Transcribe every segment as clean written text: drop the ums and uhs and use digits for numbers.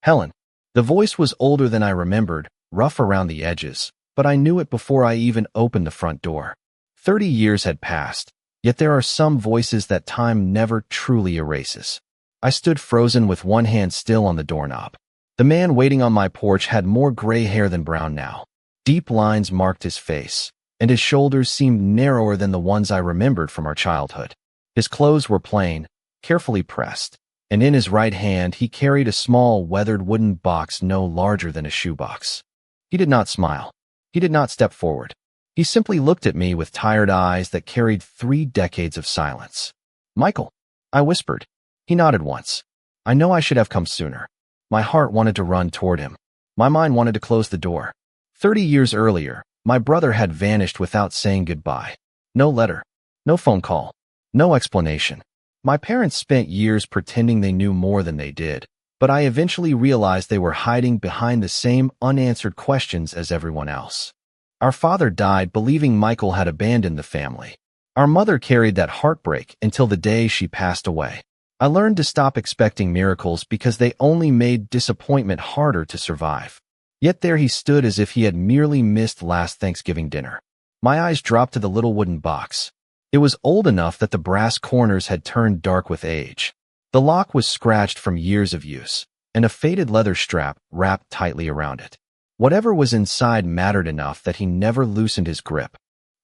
Helen. The voice was older than I remembered, rough around the edges, but I knew it before I even opened the front door. 30 years had passed, yet there are some voices that time never truly erases. I stood frozen with one hand still on the doorknob. The man waiting on my porch had more gray hair than brown now. Deep lines marked his face, and his shoulders seemed narrower than the ones I remembered from our childhood. His clothes were plain, carefully pressed, and in his right hand he carried a small, weathered wooden box no larger than a shoebox. He did not smile. He did not step forward. He simply looked at me with tired eyes that carried 3 decades of silence. "Michael," I whispered. He nodded once. I know I should have come sooner. My heart wanted to run toward him. My mind wanted to close the door. 30 years earlier, my brother had vanished without saying goodbye. No letter. No phone call. No explanation. My parents spent years pretending they knew more than they did, but I eventually realized they were hiding behind the same unanswered questions as everyone else. Our father died believing Michael had abandoned the family. Our mother carried that heartbreak until the day she passed away. I learned to stop expecting miracles because they only made disappointment harder to survive. Yet there he stood as if he had merely missed last Thanksgiving dinner. My eyes dropped to the little wooden box. It was old enough that the brass corners had turned dark with age. The lock was scratched from years of use, and a faded leather strap wrapped tightly around it. Whatever was inside mattered enough that he never loosened his grip.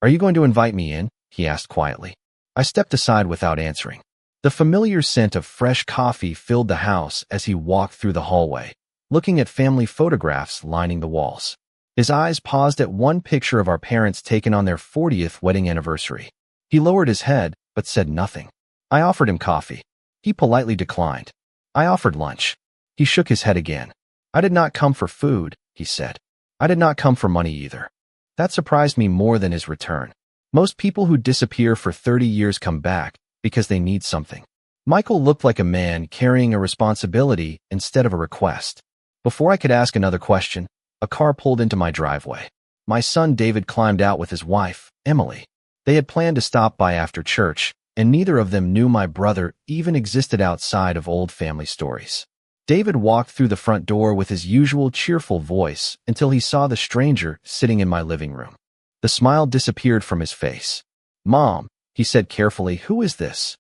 "Are you going to invite me in?" he asked quietly. I stepped aside without answering. The familiar scent of fresh coffee filled the house as he walked through the hallway, looking at family photographs lining the walls. His eyes paused at one picture of our parents taken on their 40th wedding anniversary. He lowered his head, but said nothing. I offered him coffee. He politely declined. I offered lunch. He shook his head again. "I did not come for food," he said. "I did not come for money either." That surprised me more than his return. Most people who disappear for 30 years come back because they need something. Michael looked like a man carrying a responsibility instead of a request. Before I could ask another question, a car pulled into my driveway. My son David climbed out with his wife, Emily. They had planned to stop by after church, and neither of them knew my brother even existed outside of old family stories. David walked through the front door with his usual cheerful voice until he saw the stranger sitting in my living room. The smile disappeared from his face. "Mom," he said carefully, "who is this?"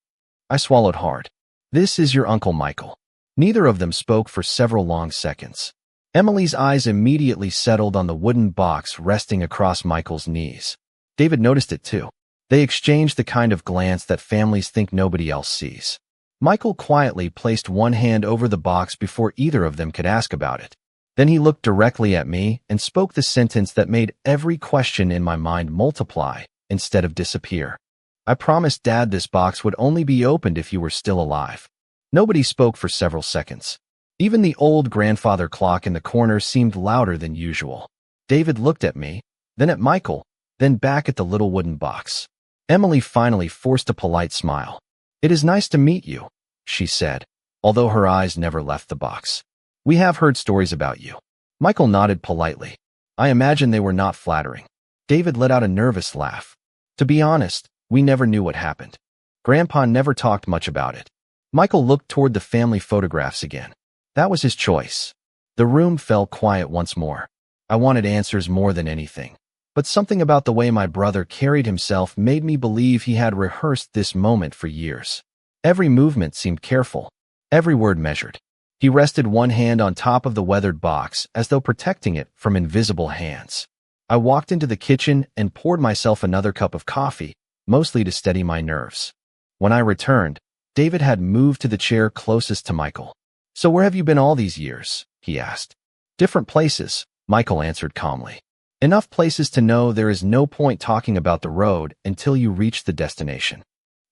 I swallowed hard. "This is your Uncle Michael." Neither of them spoke for several long seconds. Emily's eyes immediately settled on the wooden box resting across Michael's knees. David noticed it too. They exchanged the kind of glance that families think nobody else sees. Michael quietly placed one hand over the box before either of them could ask about it. Then he looked directly at me and spoke the sentence that made every question in my mind multiply instead of disappear. "I promised Dad this box would only be opened if you were still alive." Nobody spoke for several seconds. Even the old grandfather clock in the corner seemed louder than usual. David looked at me, then at Michael, then back at the little wooden box. Emily finally forced a polite smile. "It is nice to meet you," she said, although her eyes never left the box. "We have heard stories about you." Michael nodded politely. I imagine they were not flattering. David let out a nervous laugh. "To be honest, we never knew what happened. Grandpa never talked much about it." Michael looked toward the family photographs again. That was his choice. The room fell quiet once more. I wanted answers more than anything. But something about the way my brother carried himself made me believe he had rehearsed this moment for years. Every movement seemed careful, every word measured. He rested one hand on top of the weathered box as though protecting it from invisible hands. I walked into the kitchen and poured myself another cup of coffee, mostly to steady my nerves. When I returned, David had moved to the chair closest to Michael. "So where have you been all these years?" he asked. "Different places," Michael answered calmly. "Enough places to know there is no point talking about the road until you reach the destination."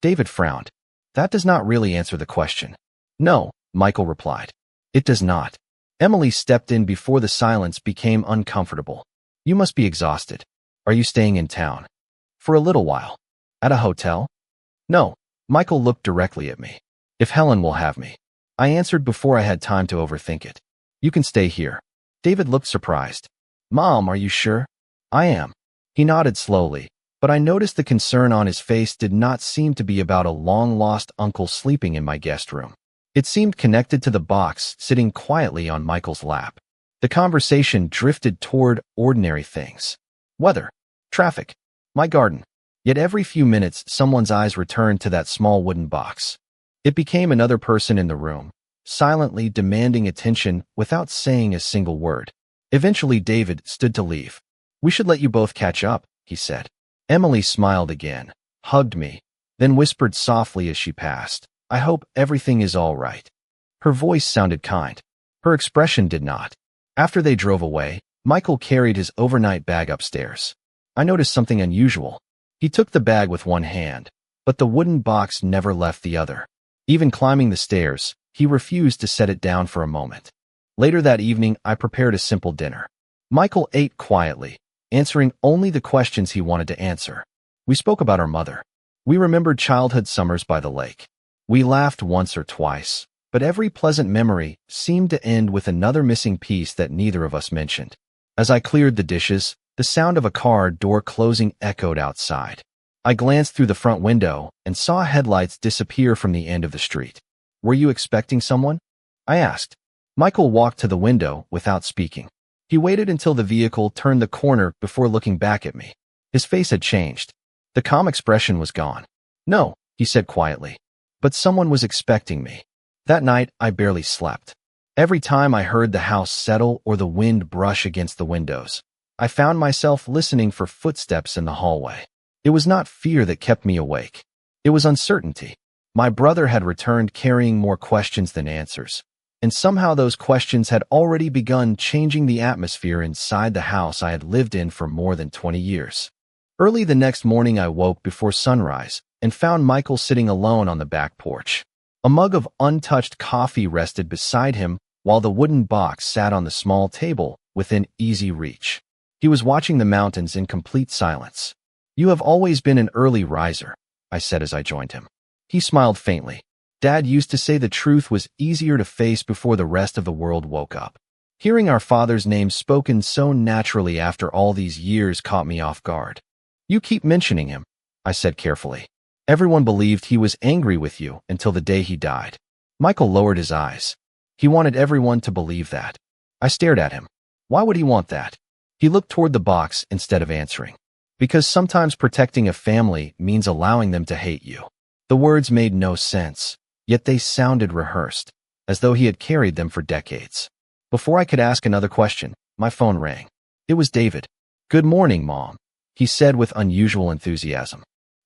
David frowned. "That does not really answer the question." "No," Michael replied. "It does not." Emily stepped in before the silence became uncomfortable. "You must be exhausted. Are you staying in town?" "For a little while." "At a hotel?" "No." Michael looked directly at me. "If Helen will have me." I answered before I had time to overthink it. "You can stay here." David looked surprised. "Mom, are you sure?" "I am." He nodded slowly, but I noticed the concern on his face did not seem to be about a long-lost uncle sleeping in my guest room. It seemed connected to the box sitting quietly on Michael's lap. The conversation drifted toward ordinary things. Weather, traffic, my garden. Yet every few minutes, someone's eyes returned to that small wooden box. It became another person in the room, silently demanding attention without saying a single word. Eventually, David stood to leave. "We should let you both catch up," he said. Emily smiled again, hugged me, then whispered softly as she passed, "I hope everything is all right." Her voice sounded kind. Her expression did not. After they drove away, Michael carried his overnight bag upstairs. I noticed something unusual. He took the bag with one hand, but the wooden box never left the other. Even climbing the stairs, he refused to set it down for a moment. Later that evening, I prepared a simple dinner. Michael ate quietly, answering only the questions he wanted to answer. We spoke about our mother. We remembered childhood summers by the lake. We laughed once or twice, but every pleasant memory seemed to end with another missing piece that neither of us mentioned. As I cleared the dishes, the sound of a car door closing echoed outside. I glanced through the front window and saw headlights disappear from the end of the street. "Were you expecting someone?" I asked. Michael walked to the window without speaking. He waited until the vehicle turned the corner before looking back at me. His face had changed. The calm expression was gone. "No," he said quietly, "but someone was expecting me." That night, I barely slept. Every time I heard the house settle or the wind brush against the windows, I found myself listening for footsteps in the hallway. It was not fear that kept me awake. It was uncertainty. My brother had returned carrying more questions than answers, and somehow those questions had already begun changing the atmosphere inside the house I had lived in for more than 20 years. Early the next morning, I woke before sunrise and found Michael sitting alone on the back porch. A mug of untouched coffee rested beside him while the wooden box sat on the small table within easy reach. He was watching the mountains in complete silence. "You have always been an early riser," I said as I joined him. He smiled faintly. "Dad used to say the truth was easier to face before the rest of the world woke up." Hearing our father's name spoken so naturally after all these years caught me off guard. "You keep mentioning him," I said carefully. "Everyone believed he was angry with you until the day he died." Michael lowered his eyes. He wanted everyone to believe that. I stared at him. Why would he want that? He looked toward the box instead of answering. "Because sometimes protecting a family means allowing them to hate you." The words made no sense, yet they sounded rehearsed, as though he had carried them for decades. Before I could ask another question, my phone rang. It was David. "Good morning, Mom," he said with unusual enthusiasm.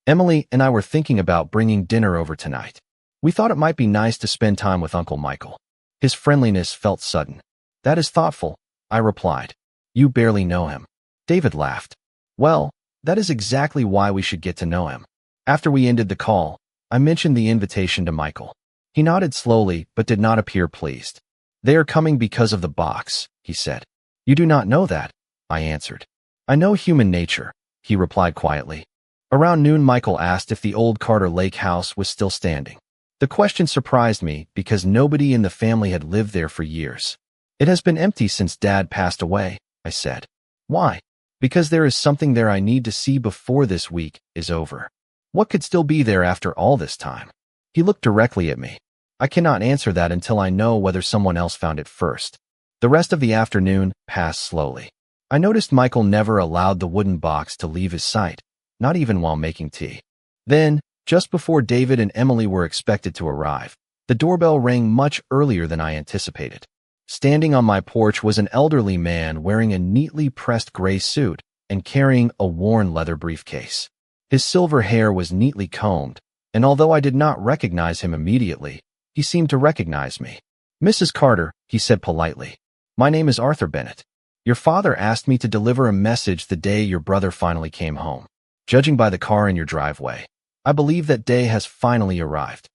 "Emily and I were thinking about bringing dinner over tonight. We thought it might be nice to spend time with Uncle Michael." His friendliness felt sudden. "That is thoughtful," I replied. "You barely know him." David laughed. "Well, that is exactly why we should get to know him." After we ended the call, I mentioned the invitation to Michael. He nodded slowly but did not appear pleased. "They are coming because of the box," he said. "You do not know that," I answered. "I know human nature," he replied quietly. Around noon, Michael asked if the old Carter Lake house was still standing. The question surprised me because nobody in the family had lived there for years. "It has been empty since Dad passed away," I said. "Why?" "Because there is something there I need to see before this week is over." "What could still be there after all this time?" He looked directly at me. "I cannot answer that until I know whether someone else found it first." The rest of the afternoon passed slowly. I noticed Michael never allowed the wooden box to leave his sight, not even while making tea. Then, just before David and Emily were expected to arrive, the doorbell rang much earlier than I anticipated. Standing on my porch was an elderly man wearing a neatly pressed gray suit and carrying a worn leather briefcase. His silver hair was neatly combed, and although I did not recognize him immediately, he seemed to recognize me. "Mrs. Carter," he said politely, "my name is Arthur Bennett. Your father asked me to deliver a message the day your brother finally came home. Judging by the car in your driveway, I believe that day has finally arrived."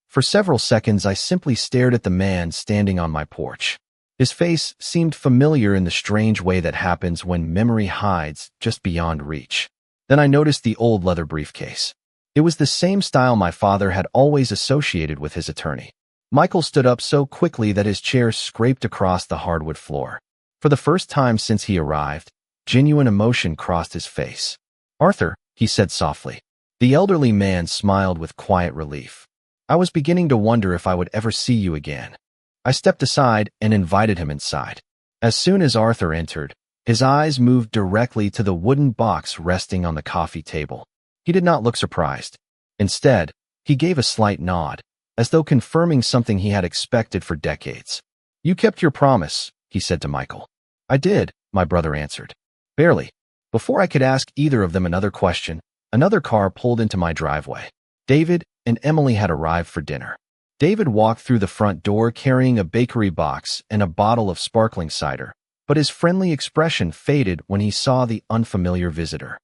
For several seconds, I simply stared at the man standing on my porch. His face seemed familiar in the strange way that happens when memory hides just beyond reach. Then I noticed the old leather briefcase. It was the same style my father had always associated with his attorney. Michael stood up so quickly that his chair scraped across the hardwood floor. For the first time since he arrived, genuine emotion crossed his face. "Arthur," he said softly. The elderly man smiled with quiet relief. I was beginning to wonder if I would ever see you again. I stepped aside and invited him inside. As soon as Arthur entered, his eyes moved directly to the wooden box resting on the coffee table. He did not look surprised. Instead, he gave a slight nod, as though confirming something he had expected for decades. "You kept your promise," he said to Michael. "I did," my brother answered. "Barely." Before I could ask either of them another question, another car pulled into my driveway. David and Emily had arrived for dinner. David walked through the front door carrying a bakery box and a bottle of sparkling cider, but his friendly expression faded when he saw the unfamiliar visitor.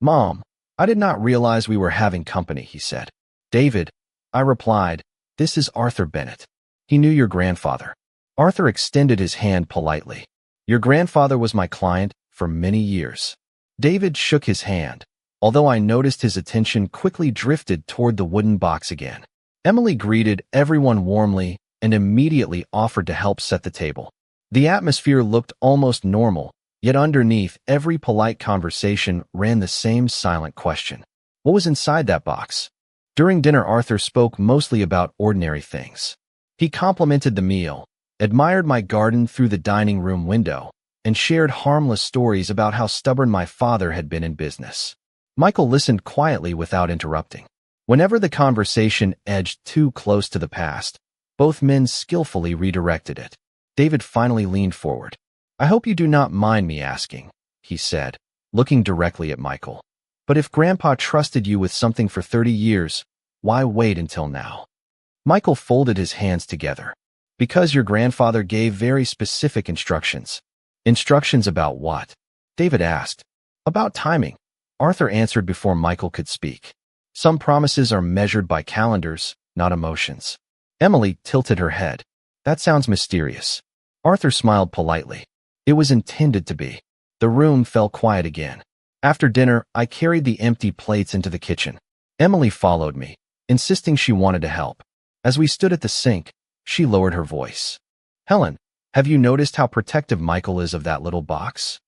"Mom, I did not realize we were having company," he said. "David," I replied, "this is Arthur Bennett. He knew your grandfather." Arthur extended his hand politely. "Your grandfather was my client for many years." David shook his hand, although I noticed his attention quickly drifted toward the wooden box again. Emily greeted everyone warmly and immediately offered to help set the table. The atmosphere looked almost normal, yet underneath every polite conversation ran the same silent question. What was inside that box? During dinner, Arthur spoke mostly about ordinary things. He complimented the meal, admired my garden through the dining room window, and shared harmless stories about how stubborn my father had been in business. Michael listened quietly without interrupting. Whenever the conversation edged too close to the past, both men skillfully redirected it. David finally leaned forward. "I hope you do not mind me asking," he said, looking directly at Michael. "But if Grandpa trusted you with something for 30 years, why wait until now?" Michael folded his hands together. "Because your grandfather gave very specific instructions." "Instructions about what?" David asked. "About timing," Arthur answered before Michael could speak. "Some promises are measured by calendars, not emotions." Emily tilted her head. "That sounds mysterious." Arthur smiled politely. "It was intended to be." The room fell quiet again. After dinner, I carried the empty plates into the kitchen. Emily followed me, insisting she wanted to help. As we stood at the sink, she lowered her voice. "Helen, have you noticed how protective Michael is of that little box?"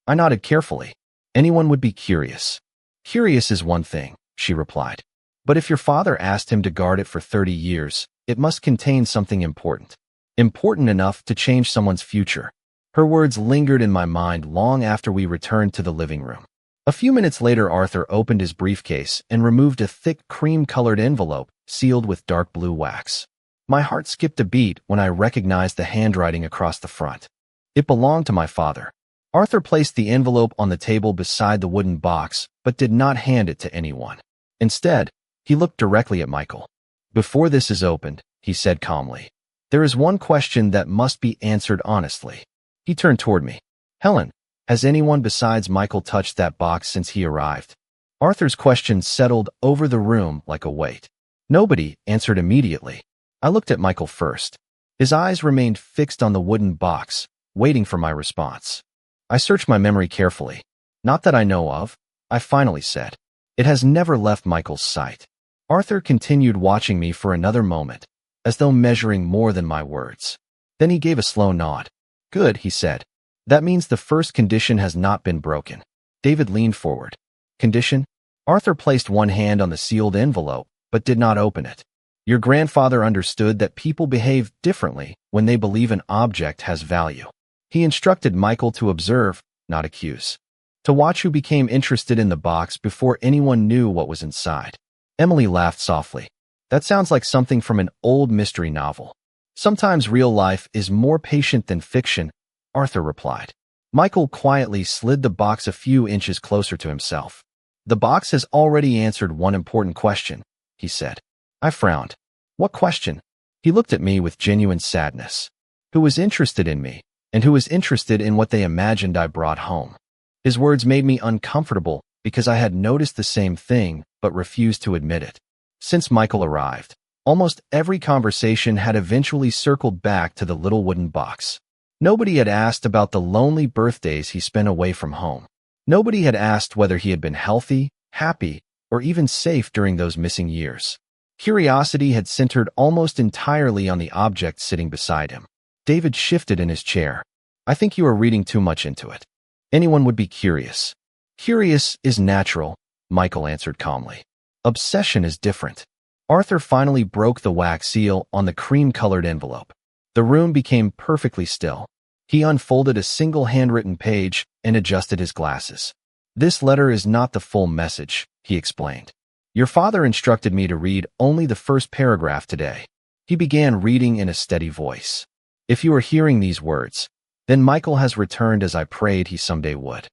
I nodded carefully. "Anyone would be curious." "Curious is one thing," she replied. "But if your father asked him to guard it for 30 years, it must contain something important. Important enough to change someone's future." Her words lingered in my mind long after we returned to the living room. A few minutes later, Arthur opened his briefcase and removed a thick cream-colored envelope sealed with dark blue wax. My heart skipped a beat when I recognized the handwriting across the front. It belonged to my father. Arthur placed the envelope on the table beside the wooden box, but did not hand it to anyone. Instead, he looked directly at Michael. "Before this is opened," he said calmly, "there is one question that must be answered honestly." He turned toward me. "Helen, has anyone besides Michael touched that box since he arrived?" Arthur's question settled over the room like a weight. "Nobody," answered immediately. I looked at Michael first. His eyes remained fixed on the wooden box, waiting for my response. I searched my memory carefully. "Not that I know of," I finally said. "It has never left Michael's sight." Arthur continued watching me for another moment, as though measuring more than my words. Then he gave a slow nod. "Good," he said. "That means the first condition has not been broken." David leaned forward. "Condition?" Arthur placed one hand on the sealed envelope, but did not open it. "Your grandfather understood that people behave differently when they believe an object has value. He instructed Michael to observe, not accuse. To watch who became interested in the box before anyone knew what was inside." Emily laughed softly. "That sounds like something from an old mystery novel." "Sometimes real life is more patient than fiction," Arthur replied. Michael quietly slid the box a few inches closer to himself. "The box has already answered one important question," he said. I frowned. "What question?" He looked at me with genuine sadness. "Who was interested in me, and who was interested in what they imagined I brought home?" His words made me uncomfortable because I had noticed the same thing but refused to admit it. Since Michael arrived, almost every conversation had eventually circled back to the little wooden box. Nobody had asked about the lonely birthdays he spent away from home. Nobody had asked whether he had been healthy, happy, or even safe during those missing years. Curiosity had centered almost entirely on the object sitting beside him. David shifted in his chair. "I think you are reading too much into it. Anyone would be curious." "Curious is natural," Michael answered calmly. "Obsession is different." Arthur finally broke the wax seal on the cream-colored envelope. The room became perfectly still. He unfolded a single handwritten page and adjusted his glasses. "This letter is not the full message," he explained. "Your father instructed me to read only the first paragraph today." He began reading in a steady voice. "If you are hearing these words, then Michael has returned as I prayed he someday would.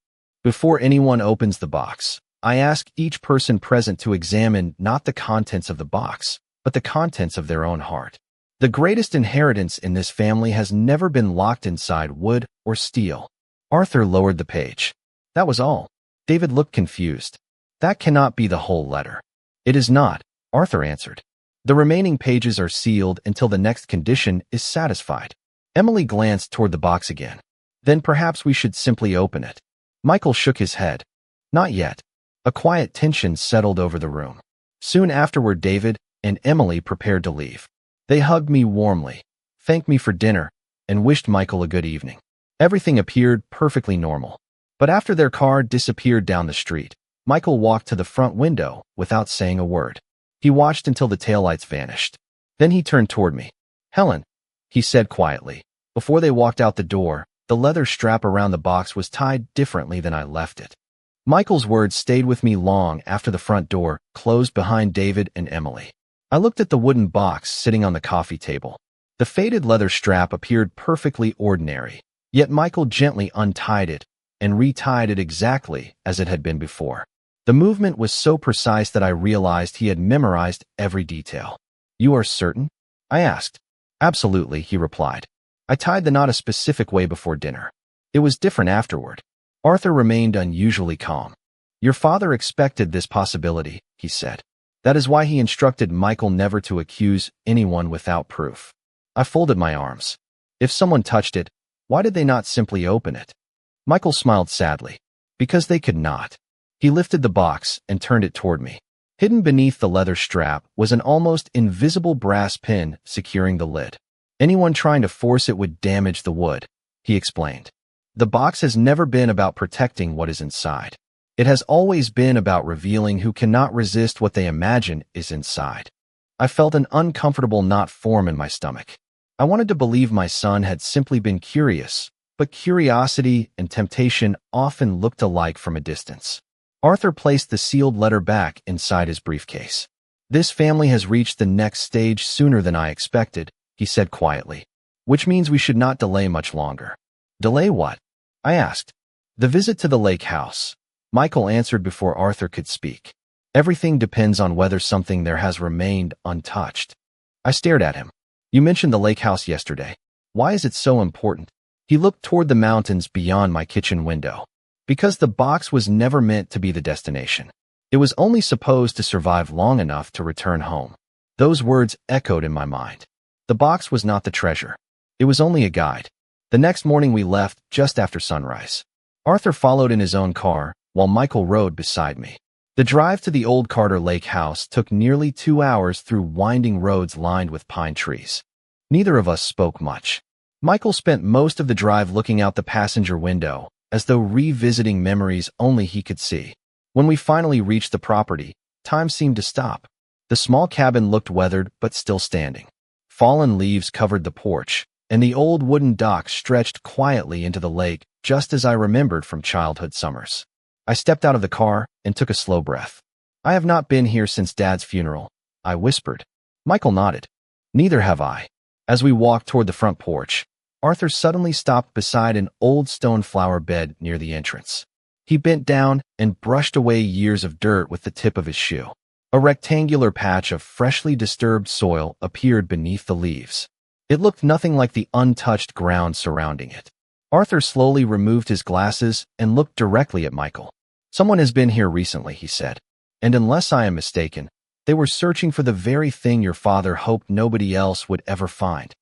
Before anyone opens the box, I ask each person present to examine not the contents of the box, but the contents of their own heart. The greatest inheritance in this family has never been locked inside wood or steel." Arthur lowered the page. "That was all." David looked confused. "That cannot be the whole letter." "It is not," Arthur answered. "The remaining pages are sealed until the next condition is satisfied." Emily glanced toward the box again. "Then perhaps we should simply open it." Michael shook his head. "Not yet." A quiet tension settled over the room. Soon afterward, David and Emily prepared to leave. They hugged me warmly, thanked me for dinner, and wished Michael a good evening. Everything appeared perfectly normal. But after their car disappeared down the street, Michael walked to the front window without saying a word. He watched until the taillights vanished. Then he turned toward me. "Helen," he said quietly. Before they walked out the door, the leather strap around the box was tied differently than I left it. Michael's words stayed with me long after the front door closed behind David and Emily. I looked at the wooden box sitting on the coffee table. The faded leather strap appeared perfectly ordinary, yet Michael gently untied it and retied it exactly as it had been before. The movement was so precise that I realized he had memorized every detail. "You are certain?" I asked. "Absolutely," he replied. "I tied the knot a specific way before dinner. It was different afterward." Arthur remained unusually calm. "Your father expected this possibility," he said. "That is why he instructed Michael never to accuse anyone without proof." I folded my arms. If someone touched it, why did they not simply open it? Michael smiled sadly. "Because they could not." He lifted the box and turned it toward me. Hidden beneath the leather strap was an almost invisible brass pin securing the lid. "Anyone trying to force it would damage the wood," he explained. "The box has never been about protecting what is inside. It has always been about revealing who cannot resist what they imagine is inside." I felt an uncomfortable knot form in my stomach. I wanted to believe my son had simply been curious, but curiosity and temptation often looked alike from a distance. Arthur placed the sealed letter back inside his briefcase. "This family has reached the next stage sooner than I expected," he said quietly, "which means we should not delay much longer." "Delay what?" I asked. "The visit to the lake house," Michael answered before Arthur could speak. "Everything depends on whether something there has remained untouched." I stared at him. "You mentioned the lake house yesterday. Why is it so important?" He looked toward the mountains beyond my kitchen window. "Because the box was never meant to be the destination. It was only supposed to survive long enough to return home." Those words echoed in my mind. The box was not the treasure. It was only a guide. The next morning we left just after sunrise. Arthur followed in his own car, while Michael rode beside me. The drive to the old Carter Lake house took nearly 2 hours through winding roads lined with pine trees. Neither of us spoke much. Michael spent most of the drive looking out the passenger window, as though revisiting memories only he could see. When we finally reached the property, time seemed to stop. The small cabin looked weathered but still standing. Fallen leaves covered the porch, and the old wooden dock stretched quietly into the lake, just as I remembered from childhood summers. I stepped out of the car and took a slow breath. "I have not been here since Dad's funeral," I whispered. Michael nodded. "Neither have I." As we walked toward the front porch, Arthur suddenly stopped beside an old stone flower bed near the entrance. He bent down and brushed away years of dirt with the tip of his shoe. A rectangular patch of freshly disturbed soil appeared beneath the leaves. It looked nothing like the untouched ground surrounding it. Arthur slowly removed his glasses and looked directly at Michael. "Someone has been here recently," he said, "and unless I am mistaken, they were searching for the very thing your father hoped nobody else would ever find."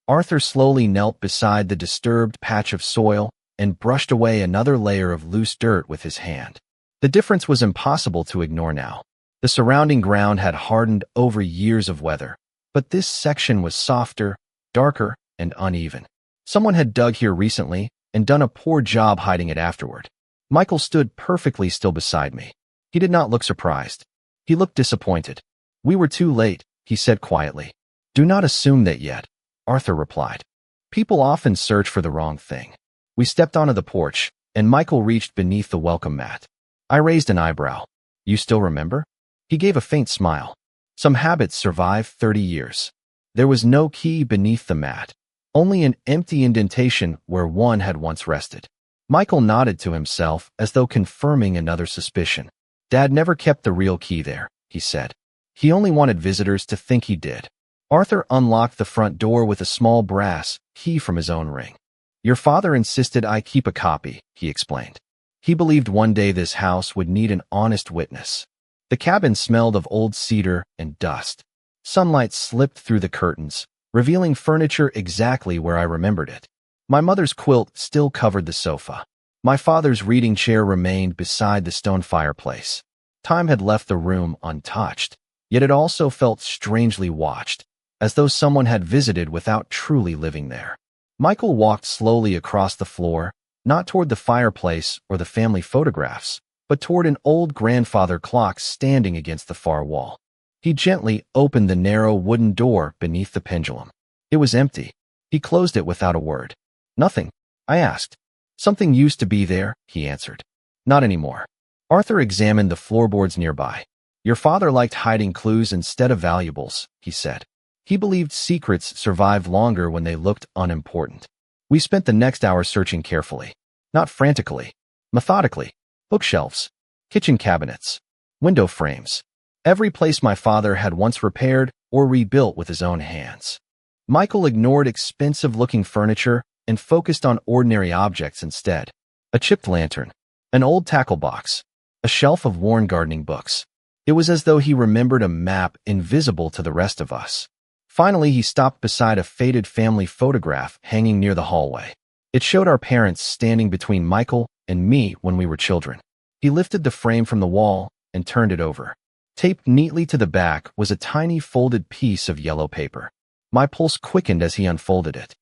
Arthur slowly knelt beside the disturbed patch of soil and brushed away another layer of loose dirt with his hand. The difference was impossible to ignore now. The surrounding ground had hardened over years of weather, but this section was softer, darker, and uneven. Someone had dug here recently and done a poor job hiding it afterward. Michael stood perfectly still beside me. He did not look surprised. He looked disappointed. We were too late, he said quietly. Do not assume that yet, Arthur replied. People often search for the wrong thing. We stepped onto the porch, and Michael reached beneath the welcome mat. I raised an eyebrow. You still remember? He gave a faint smile. Some habits survive 30 years. There was no key beneath the mat, only an empty indentation where one had once rested. Michael nodded to himself as though confirming another suspicion. Dad never kept the real key there, he said. He only wanted visitors to think he did. Arthur unlocked the front door with a small brass key from his own ring. Your father insisted I keep a copy, he explained. He believed one day this house would need an honest witness. The cabin smelled of old cedar and dust. Sunlight slipped through the curtains, revealing furniture exactly where I remembered it. My mother's quilt still covered the sofa. My father's reading chair remained beside the stone fireplace. Time had left the room untouched, yet it also felt strangely watched, as though someone had visited without truly living there. Michael walked slowly across the floor, not toward the fireplace or the family photographs, but toward an old grandfather clock standing against the far wall. He gently opened the narrow wooden door beneath the pendulum. It was empty. He closed it without a word. Nothing, I asked. Something used to be there, he answered. Not anymore. Arthur examined the floorboards nearby. Your father liked hiding clues instead of valuables, he said. He believed secrets survived longer when they looked unimportant. We spent the next hour searching carefully, not frantically, methodically. Bookshelves, kitchen cabinets, window frames, every place my father had once repaired or rebuilt with his own hands. Michael ignored expensive-looking furniture and focused on ordinary objects instead. A chipped lantern, an old tackle box, a shelf of worn gardening books. It was as though he remembered a map invisible to the rest of us. Finally, he stopped beside a faded family photograph hanging near the hallway. It showed our parents standing between Michael and me when we were children. He lifted the frame from the wall and turned it over. Taped neatly to the back was a tiny folded piece of yellow paper. My pulse quickened as he unfolded it.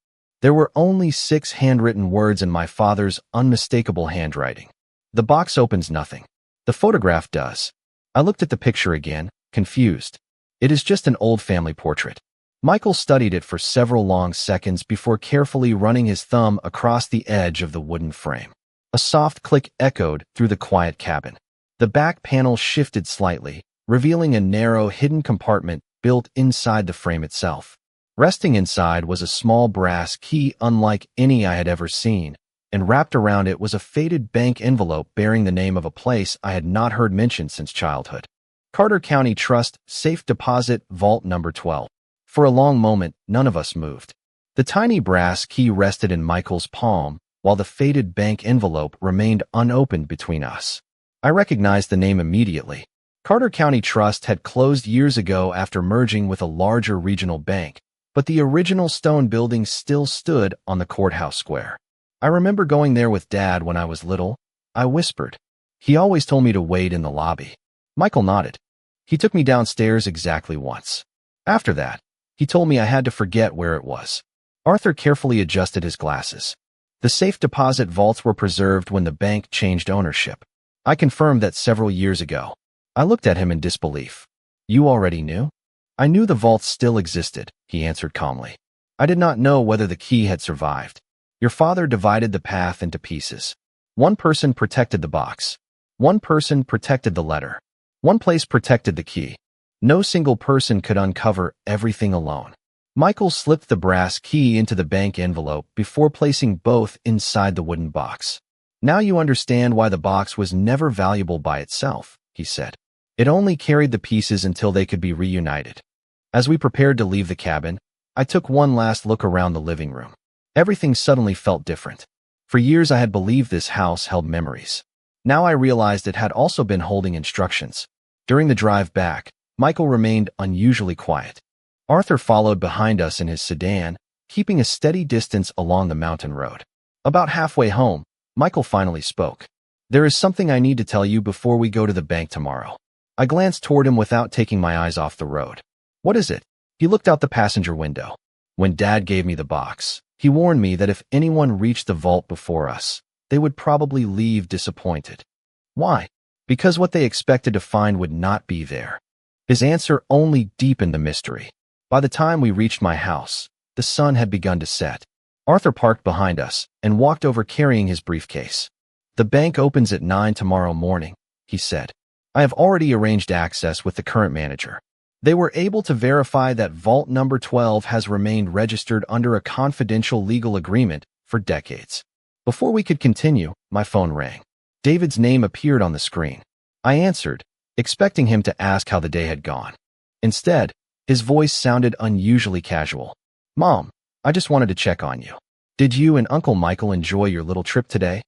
There were only 6 handwritten words in my father's unmistakable handwriting. The box opens nothing. The photograph does. I looked at the picture again, confused. It is just an old family portrait. Michael studied it for several long seconds before carefully running his thumb across the edge of the wooden frame. A soft click echoed through the quiet cabin. The back panel shifted slightly, revealing a narrow hidden compartment built inside the frame itself. Resting inside was a small brass key unlike any I had ever seen, and wrapped around it was a faded bank envelope bearing the name of a place I had not heard mentioned since childhood. Carter County Trust, Safe Deposit, Vault Number 12. For a long moment, none of us moved. The tiny brass key rested in Michael's palm, while the faded bank envelope remained unopened between us. I recognized the name immediately. Carter County Trust had closed years ago after merging with a larger regional bank, but the original stone building still stood on the courthouse square. I remember going there with Dad when I was little. I whispered. He always told me to wait in the lobby. Michael nodded. He took me downstairs exactly once. After that, he told me I had to forget where it was. Arthur carefully adjusted his glasses. The safe deposit vaults were preserved when the bank changed ownership. I confirmed that several years ago. I looked at him in disbelief. You already knew? I knew the vaults still existed, he answered calmly. I did not know whether the key had survived. Your father divided the path into pieces. One person protected the box. One person protected the letter. One place protected the key. No single person could uncover everything alone. Michael slipped the brass key into the bank envelope before placing both inside the wooden box. Now you understand why the box was never valuable by itself, he said. It only carried the pieces until they could be reunited. As we prepared to leave the cabin, I took one last look around the living room. Everything suddenly felt different. For years I had believed this house held memories. Now I realized it had also been holding instructions. During the drive back, Michael remained unusually quiet. Arthur followed behind us in his sedan, keeping a steady distance along the mountain road. About halfway home, Michael finally spoke. There is something I need to tell you before we go to the bank tomorrow. I glanced toward him without taking my eyes off the road. What is it? He looked out the passenger window. When Dad gave me the box, he warned me that if anyone reached the vault before us, they would probably leave disappointed. Why? Because what they expected to find would not be there. His answer only deepened the mystery. By the time we reached my house, the sun had begun to set. Arthur parked behind us and walked over carrying his briefcase. "The bank opens at 9 tomorrow morning," he said. "I have already arranged access with the current manager. They were able to verify that vault number 12 has remained registered under a confidential legal agreement for decades." Before we could continue, my phone rang. David's name appeared on the screen. I answered, expecting him to ask how the day had gone. Instead, his voice sounded unusually casual. "Mom, I just wanted to check on you. Did you and Uncle Michael enjoy your little trip today?"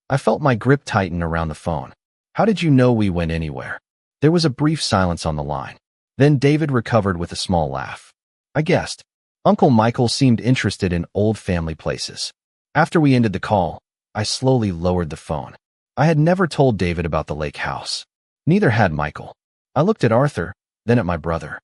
I felt my grip tighten around the phone. "How did you know we went anywhere?" There was a brief silence on the line. Then David recovered with a small laugh. "I guessed. Uncle Michael seemed interested in old family places." After we ended the call, I slowly lowered the phone. I had never told David about the lake house. Neither had Michael. I looked at Arthur, then at my brother.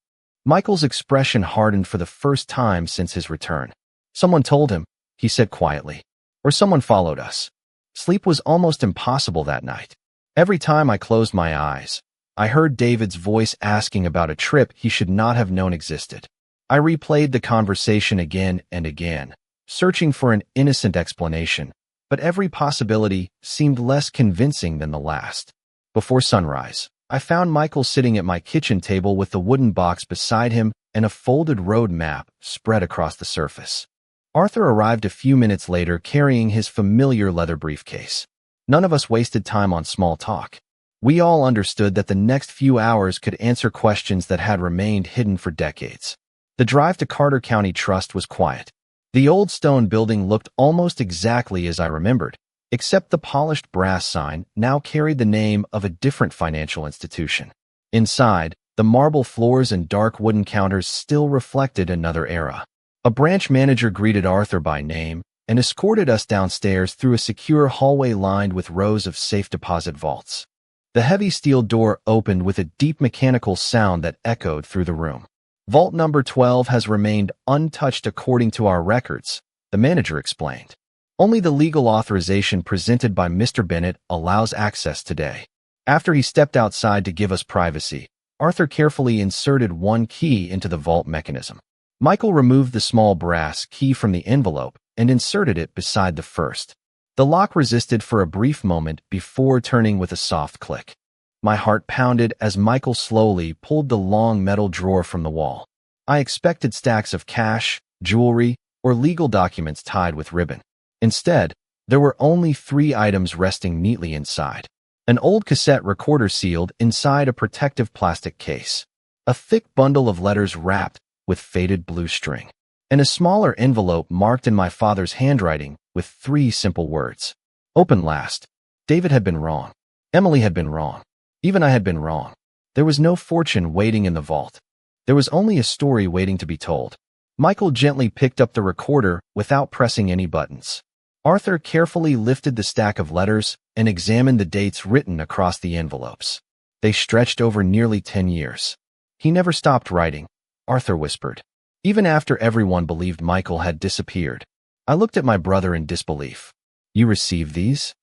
Michael's expression hardened for the first time since his return. "Someone told him," he said quietly. "Or someone followed us." Sleep was almost impossible that night. Every time I closed my eyes, I heard David's voice asking about a trip he should not have known existed. I replayed the conversation again and again, searching for an innocent explanation, but every possibility seemed less convincing than the last. Before sunrise, I found Michael sitting at my kitchen table with the wooden box beside him and a folded road map spread across the surface. Arthur arrived a few minutes later carrying his familiar leather briefcase. None of us wasted time on small talk. We all understood that the next few hours could answer questions that had remained hidden for decades. The drive to Carter County Trust was quiet. The old stone building looked almost exactly as I remembered, except the polished brass sign now carried the name of a different financial institution. Inside, the marble floors and dark wooden counters still reflected another era. A branch manager greeted Arthur by name and escorted us downstairs through a secure hallway lined with rows of safe deposit vaults. The heavy steel door opened with a deep mechanical sound that echoed through the room. "Vault number 12 has remained untouched according to our records," the manager explained. "Only the legal authorization presented by Mr. Bennett allows access today." After he stepped outside to give us privacy, Arthur carefully inserted one key into the vault mechanism. Michael removed the small brass key from the envelope and inserted it beside the first. The lock resisted for a brief moment before turning with a soft click. My heart pounded as Michael slowly pulled the long metal drawer from the wall. I expected stacks of cash, jewelry, or legal documents tied with ribbon. Instead, there were only 3 items resting neatly inside. An old cassette recorder sealed inside a protective plastic case. A thick bundle of letters wrapped with faded blue string. And a smaller envelope marked in my father's handwriting with 3 simple words. "Open last." David had been wrong. Emily had been wrong. Even I had been wrong. There was no fortune waiting in the vault. There was only a story waiting to be told. Michael gently picked up the recorder without pressing any buttons. Arthur carefully lifted the stack of letters and examined the dates written across the envelopes. They stretched over nearly 10 years. "He never stopped writing," Arthur whispered. Even after everyone believed Michael had disappeared. I looked at my brother in disbelief. "You received these?"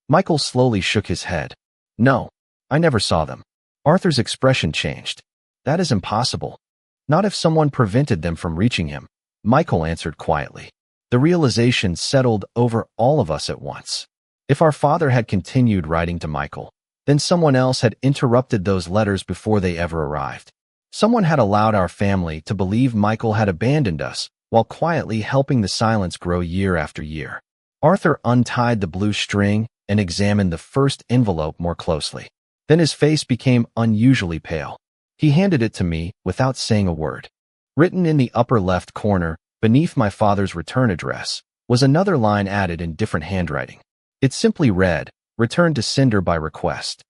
Michael slowly shook his head. "No, I never saw them." Arthur's expression changed. "That is impossible. Not if someone prevented them from reaching him," Michael answered quietly. The realization settled over all of us at once. If our father had continued writing to Michael, then someone else had interrupted those letters before they ever arrived. Someone had allowed our family to believe Michael had abandoned us while quietly helping the silence grow year after year. Arthur untied the blue string and examined the first envelope more closely. Then his face became unusually pale. He handed it to me without saying a word. Written in the upper left corner, beneath my father's return address, was another line added in different handwriting. It simply read, "Return to sender by request."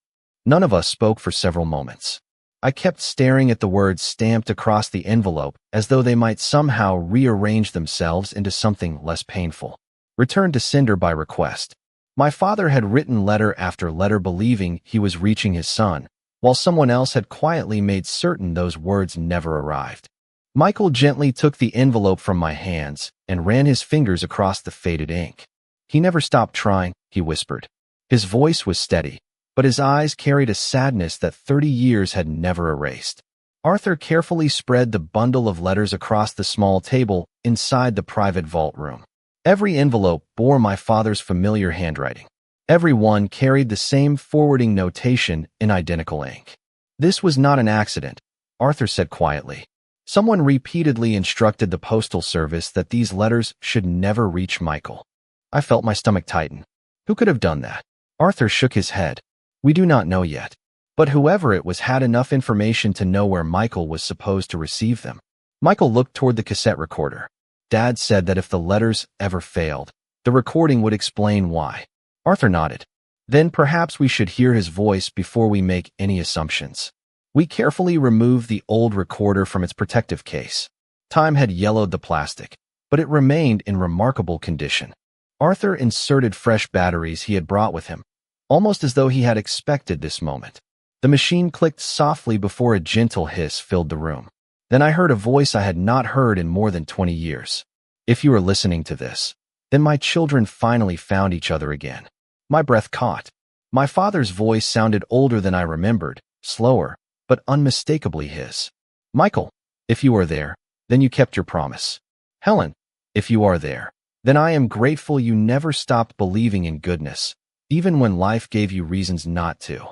None of us spoke for several moments. I kept staring at the words stamped across the envelope as though they might somehow rearrange themselves into something less painful. "Return to sender by request." My father had written letter after letter believing he was reaching his son, while someone else had quietly made certain those words never arrived. Michael gently took the envelope from my hands and ran his fingers across the faded ink. "He never stopped trying," he whispered. His voice was steady, but his eyes carried a sadness that 30 years had never erased. Arthur carefully spread the bundle of letters across the small table inside the private vault room. Every envelope bore my father's familiar handwriting. Every one carried the same forwarding notation in identical ink. This was not an accident, Arthur said quietly. Someone repeatedly instructed the postal service that these letters should never reach Michael. I felt my stomach tighten. Who could have done that? Arthur shook his head. We do not know yet. But whoever it was had enough information to know where Michael was supposed to receive them. Michael looked toward the cassette recorder. Dad said that if the letters ever failed, the recording would explain why. Arthur nodded. Then perhaps we should hear his voice before we make any assumptions. We carefully removed the old recorder from its protective case. Time had yellowed the plastic, but it remained in remarkable condition. Arthur inserted fresh batteries he had brought with him, almost as though he had expected this moment. The machine clicked softly before a gentle hiss filled the room. Then I heard a voice I had not heard in more than 20 years. If you are listening to this, then my children finally found each other again. My breath caught. My father's voice sounded older than I remembered, slower, but unmistakably his. Michael, if you are there, then you kept your promise. Helen, if you are there, then I am grateful you never stopped believing in goodness, even when life gave you reasons not to.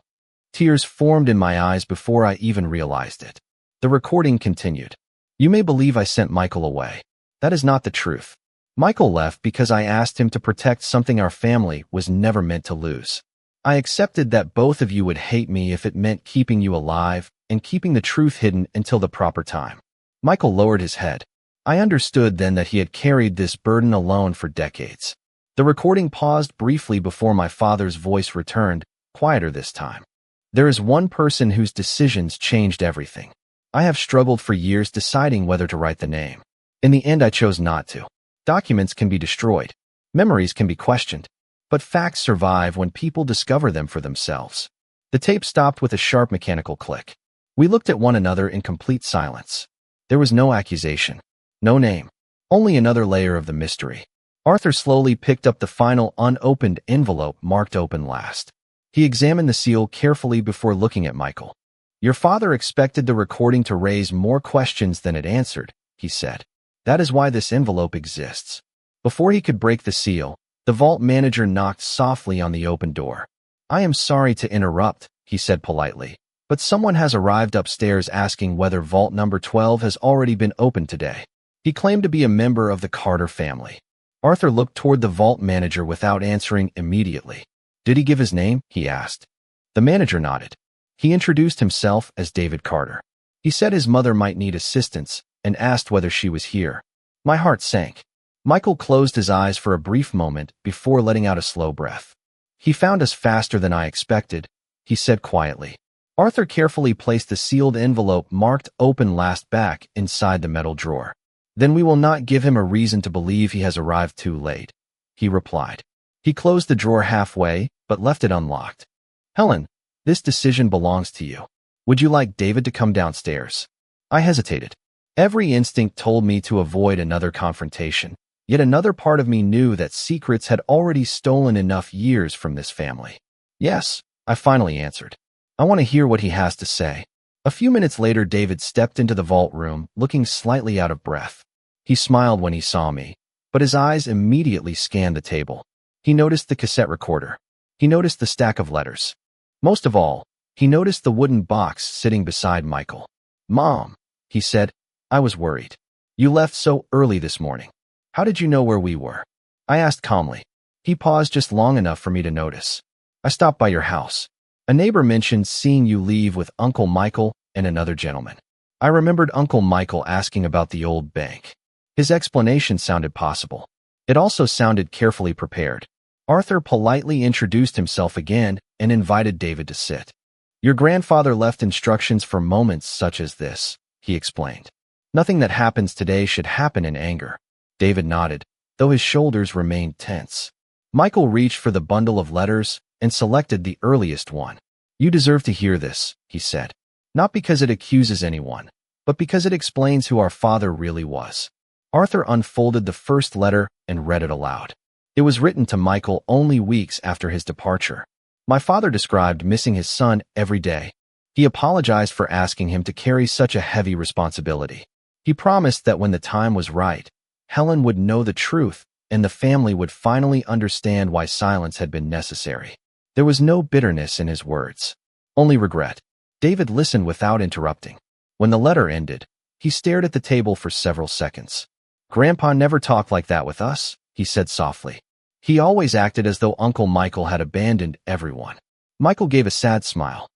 Tears formed in my eyes before I even realized it. The recording continued. You may believe I sent Michael away. That is not the truth. Michael left because I asked him to protect something our family was never meant to lose. I accepted that both of you would hate me if it meant keeping you alive and keeping the truth hidden until the proper time. Michael lowered his head. I understood then that he had carried this burden alone for decades. The recording paused briefly before my father's voice returned, quieter this time. There is one person whose decisions changed everything. I have struggled for years deciding whether to write the name. In the end, I chose not to. Documents can be destroyed. Memories can be questioned. But facts survive when people discover them for themselves. The tape stopped with a sharp mechanical click. We looked at one another in complete silence. There was no accusation, no name, only another layer of the mystery. Arthur slowly picked up the final unopened envelope marked open last. He examined the seal carefully before looking at Michael. Your father expected the recording to raise more questions than it answered, he said. That is why this envelope exists. Before he could break the seal, the vault manager knocked softly on the open door. I am sorry to interrupt, he said politely, but someone has arrived upstairs asking whether vault number 12 has already been opened today. He claimed to be a member of the Carter family. Arthur looked toward the vault manager without answering immediately. Did he give his name? He asked. The manager nodded. He introduced himself as David Carter. He said his mother might need assistance and asked whether she was here. My heart sank. Michael closed his eyes for a brief moment before letting out a slow breath. He found us faster than I expected, he said quietly. Arthur carefully placed the sealed envelope marked open last back inside the metal drawer. Then we will not give him a reason to believe he has arrived too late, he replied. He closed the drawer halfway, but left it unlocked. Helen, this decision belongs to you. Would you like David to come downstairs? I hesitated. Every instinct told me to avoid another confrontation, yet another part of me knew that secrets had already stolen enough years from this family. Yes, I finally answered. I want to hear what he has to say. A few minutes later, David stepped into the vault room, looking slightly out of breath. He smiled when he saw me, but his eyes immediately scanned the table. He noticed the cassette recorder. He noticed the stack of letters. Most of all, he noticed the wooden box sitting beside Michael. Mom, he said, I was worried. You left so early this morning. How did you know where we were? I asked calmly. He paused just long enough for me to notice. I stopped by your house. A neighbor mentioned seeing you leave with Uncle Michael and another gentleman. I remembered Uncle Michael asking about the old bank. His explanation sounded possible. It also sounded carefully prepared. Arthur politely introduced himself again and invited David to sit. Your grandfather left instructions for moments such as this, he explained. Nothing that happens today should happen in anger. David nodded, though his shoulders remained tense. Michael reached for the bundle of letters and selected the earliest one. You deserve to hear this, he said. Not because it accuses anyone, but because it explains who our father really was. Arthur unfolded the first letter and read it aloud. It was written to Michael only weeks after his departure. My father described missing his son every day, He apologized for asking him to carry such a heavy responsibility. He promised that when the time was right, Helen would know the truth and the family would finally understand why silence had been necessary. There was no bitterness in his words, only regret. David listened without interrupting. When the letter ended, he stared at the table for several seconds. "Grandpa never talked like that with us," he said softly. "He always acted as though Uncle Michael had abandoned everyone." Michael gave a sad smile.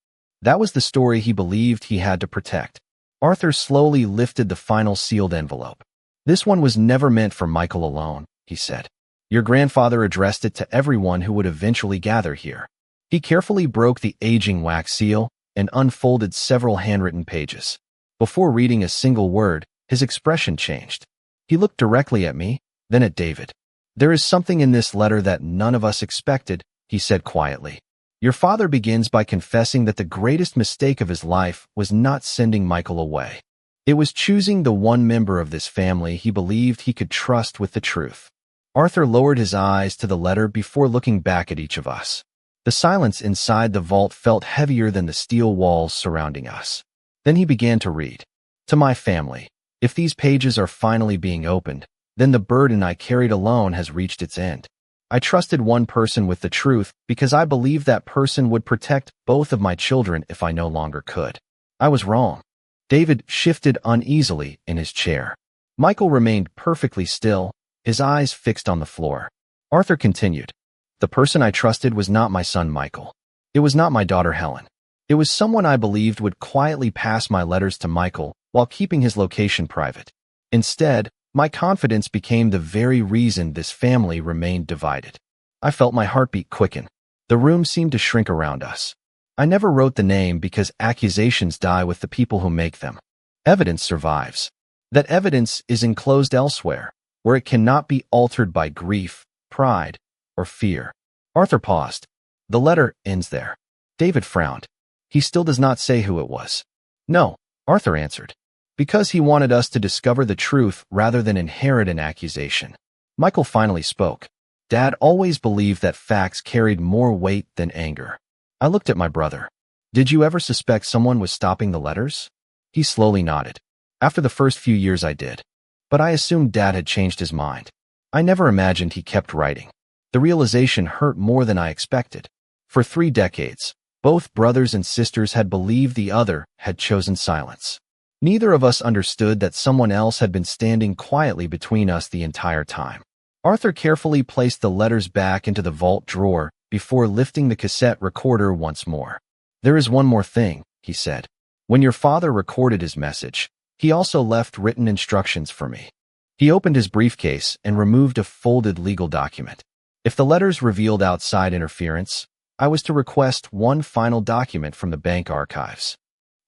That was the story he believed he had to protect. Arthur slowly lifted the final sealed envelope. "This one was never meant for Michael alone," he said. "Your grandfather addressed it to everyone who would eventually gather here." He carefully broke the aging wax seal and unfolded several handwritten pages. Before reading a single word, his expression changed. He looked directly at me, then at David. "There is something in this letter that none of us expected," he said quietly. "Your father begins by confessing that the greatest mistake of his life was not sending Michael away. It was choosing the one member of this family he believed he could trust with the truth." Arthur lowered his eyes to the letter before looking back at each of us. The silence inside the vault felt heavier than the steel walls surrounding us. Then he began to read. "To my family, if these pages are finally being opened, then the burden I carried alone has reached its end. I trusted one person with the truth because I believed that person would protect both of my children if I no longer could. I was wrong." David shifted uneasily in his chair. Michael remained perfectly still, his eyes fixed on the floor. Arthur continued. "The person I trusted was not my son Michael. It was not my daughter Helen. It was someone I believed would quietly pass my letters to Michael while keeping his location private. Instead, my confidence became the very reason this family remained divided." I felt my heartbeat quicken. The room seemed to shrink around us. "I never wrote the name because accusations die with the people who make them. Evidence survives. That evidence is enclosed elsewhere, where it cannot be altered by grief, pride, or fear." Arthur paused. "The letter ends there." David frowned. "He still does not say who it was." "No," Arthur answered. "Because he wanted us to discover the truth rather than inherit an accusation." Michael finally spoke. "Dad always believed that facts carried more weight than anger." I looked at my brother. "Did you ever suspect someone was stopping the letters?" He slowly nodded. "After the first few years I did. But I assumed Dad had changed his mind. I never imagined he kept writing." The realization hurt more than I expected. For 3 decades, both brothers and sisters had believed the other had chosen silence. Neither of us understood that someone else had been standing quietly between us the entire time. Arthur carefully placed the letters back into the vault drawer before lifting the cassette recorder once more. "There is one more thing," he said. "When your father recorded his message, he also left written instructions for me." He opened his briefcase and removed a folded legal document. If the letters revealed outside interference, I was to request one final document from the bank archives.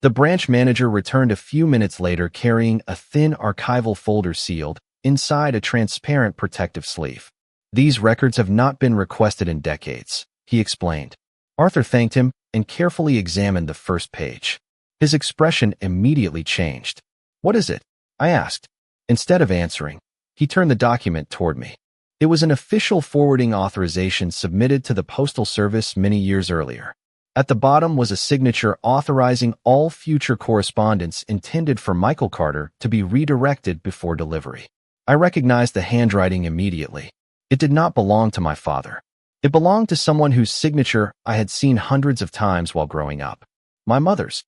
The branch manager returned a few minutes later carrying a thin archival folder sealed inside a transparent protective sleeve. "These records have not been requested in decades," he explained. Arthur thanked him and carefully examined the first page. His expression immediately changed. "What is it?" I asked. Instead of answering, he turned the document toward me. It was an official forwarding authorization submitted to the Postal Service many years earlier. At the bottom was a signature authorizing all future correspondence intended for Michael Carter to be redirected before delivery. I recognized the handwriting immediately. It did not belong to my father. It belonged to someone whose signature I had seen hundreds of times while growing up. My mother's.